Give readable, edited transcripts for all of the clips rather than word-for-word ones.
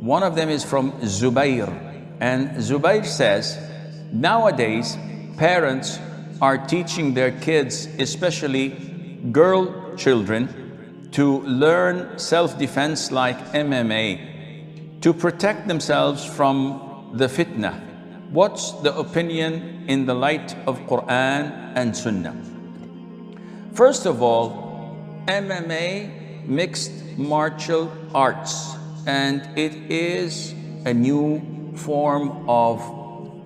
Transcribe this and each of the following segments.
One of them is from Zubayr, and Zubayr says, nowadays parents are teaching their kids, especially girl children, to learn self-defense like MMA, to protect themselves from the fitna. What's the opinion in the light of Quran and Sunnah? First of all, MMA, mixed martial arts, and it is a new form of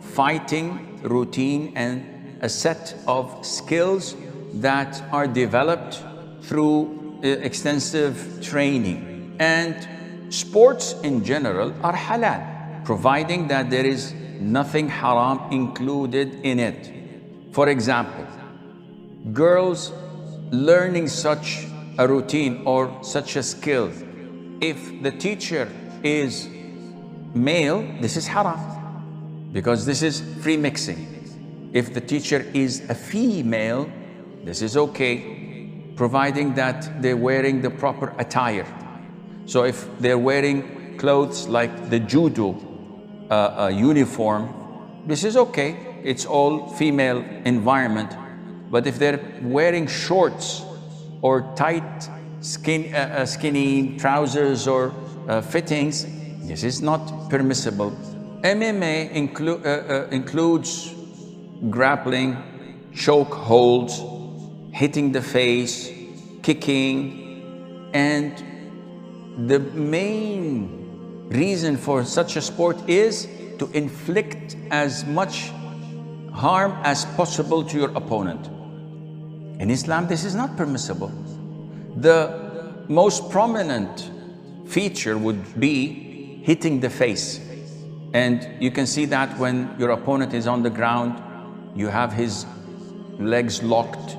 fighting routine and a set of skills that are developed through extensive training. And sports in general are halal, providing that there is nothing haram included in it. For example, girls learning such a routine or such a skill, if the teacher is male, this is haram, because this is free mixing. If the teacher is a female, this is okay, providing that they're wearing the proper attire. So if they're wearing clothes like the judo uniform, this is okay, it's all female environment. But if they're wearing shorts or tight skinny trousers or fittings, this is not permissible. MMA includes grappling, choke holds, hitting the face, kicking, and the main reason for such a sport is to inflict as much harm as possible to your opponent. In Islam, this is not permissible. The most prominent feature would be hitting the face. And you can see that when your opponent is on the ground, you have his legs locked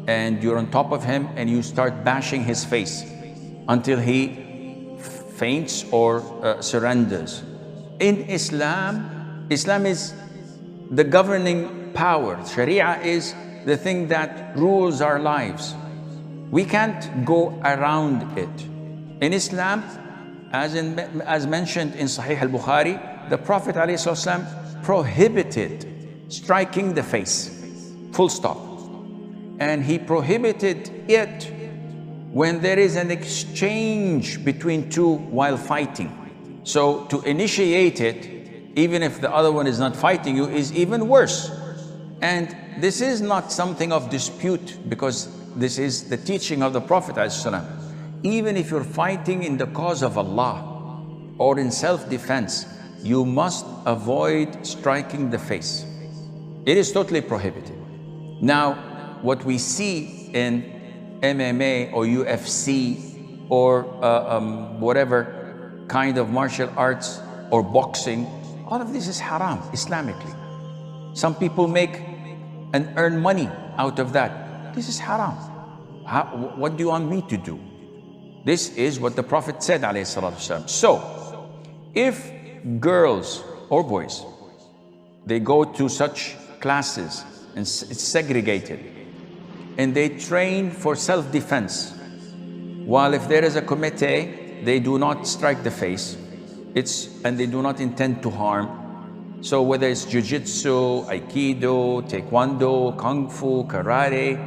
and you're on top of him and you start bashing his face until he faints or surrenders. In Islam, Islam is the governing power. Sharia is the thing that rules our lives. We can't go around it. In Islam, as mentioned in Sahih al-Bukhari, the Prophet ﷺ prohibited striking the face, full stop. And he prohibited it when there is an exchange between two while fighting. So to initiate it, even if the other one is not fighting you, is even worse. And this is not something of dispute, because this is the teaching of the Prophet ﷺ. Even if you're fighting in the cause of Allah or in self-defense, you must avoid striking the face. It is totally prohibited. Now, what we see in MMA or UFC or whatever kind of martial arts or boxing, all of this is haram Islamically. Some people make and earn money out of that. This is haram. What do you want me to do? This is what the Prophet said, alayhi salatu wasalam. So, if girls or boys, they go to such classes and it's segregated, and they train for self-defense, while if there is a committee, they do not strike the face, and they do not intend to harm. So whether it's jiu-jitsu, aikido, taekwondo, kung fu, karate,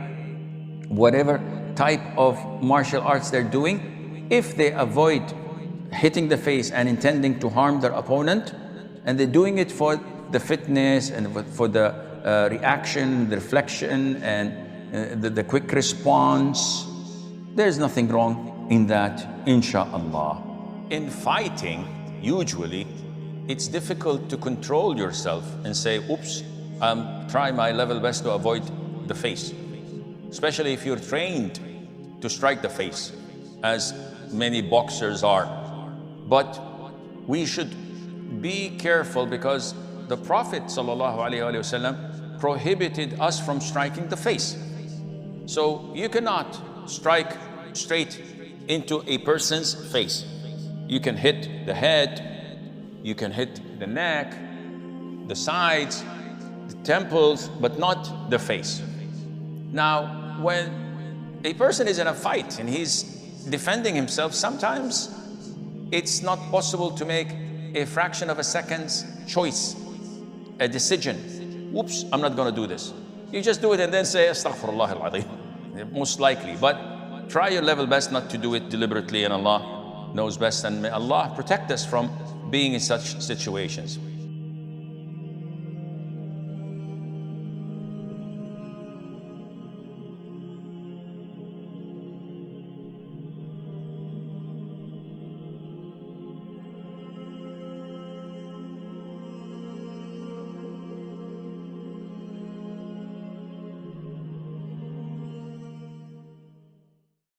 whatever type of martial arts they're doing, if they avoid hitting the face and intending to harm their opponent, and they're doing it for the fitness and for the reaction, the reflection, and the quick response, there's nothing wrong in that, insha'Allah. In fighting, usually, it's difficult to control yourself and say, oops, try my level best to avoid the face. Especially if you're trained to strike the face, as many boxers are. But we should be careful, because the Prophet ﷺ prohibited us from striking the face. So you cannot strike straight into a person's face. You can hit the head, you can hit the neck, the sides, the temples, but not the face. Now, when a person is in a fight and he's defending himself, sometimes it's not possible to make a fraction of a second's choice, a decision. Oops, I'm not going to do this. You just do it and then say, Astaghfirullah al-Azim, most likely. But try your level best not to do it deliberately, and Allah knows best. And may Allah protect us from being in such situations.